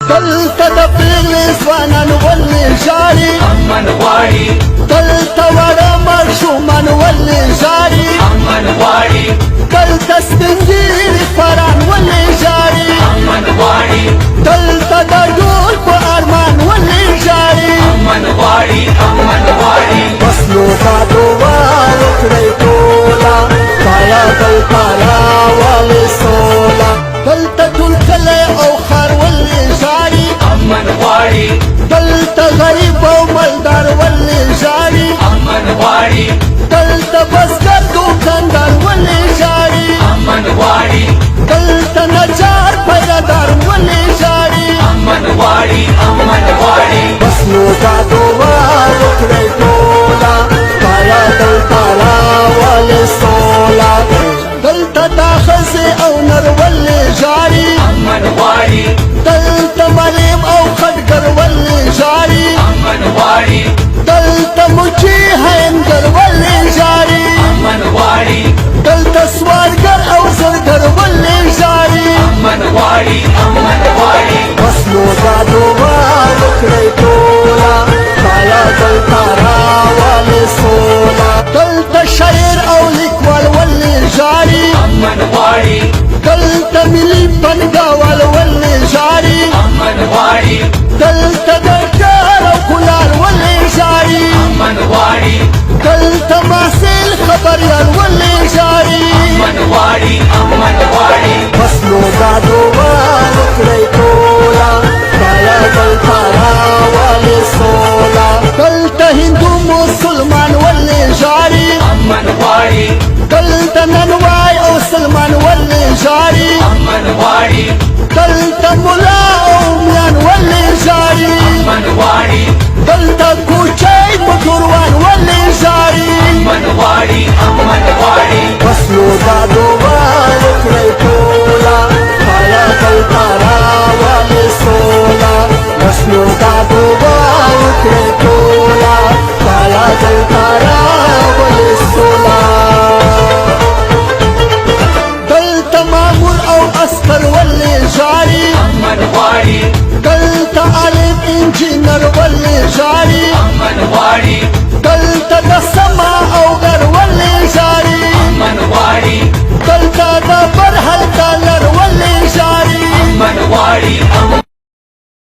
دلته د پیغلې ځوانان ولې ژاړي امن غواړي دلته وړه ماشومان ولې ژاړي امن غواړي دلته سپین ږیري خواران ولې ژاړي امن غواړي دلته د ډول په ارمان ولې ژاړي امن غواړي امن غواړي بس نو دا دعا وکړئ ټوله خدایه دلته راولې سوله دلته ټول کلی او ښار ولې ژاړي امن غواړي دلته غریب او مالدار ولې ژاړي امن غواړي دلته بزګر دوکاندار ولې ژاړي امن غواړي دلته نجار پیدادار ولې ژاړي امن غواړي امن غواړي بس نو دا دعا وکړئ ټوله خدایه دلته راولې سوله دلته دا ښځې او نر ولې ژاړي امن غواړي دلته مریم او خټګر ولې ژاړي امن غواړي دلته مچي هینګر ولې ژاړي امن غواړي دلته سوالګر او زرګر ولې ژاړي امن غواړي امن غواړي بس نو دا دعا وکړئ ټوله خدایه دلته راولې سوله دلته شاعر او لیکوال ولې ژاړي امن غواړي دلته ملي پنګاوال ولې ژاړي امن غواړي دلته ډاکټر او کولار ولې ژاړي امن غواړي دلته محصل خبریال ولې ژاړي امن غواړي امن غواړي بس نو دا دعا وکړئ ټوله خدایه دلته راولې سوله دلته هندو مسلمان ولې ژاړي امن غواړي دلته ننوای او سلمان ولې ژاړي امن غواړي دلته ملا او میان ولې ژاړي امن غواړي دلته کوچی موټروان ولې ژاړي امن غواړي امن غواړي بس نو دا دعا وکړئ ټوله خدایه دلته راولې سوله بس نو دا دعا وکړئ ټوله خدایه دلته راولې سوله دلته مامور او عسکر ولې ژاړي امن غواړي دلته عالم انجینر ولې ژاړي امن غواړي دلته د سما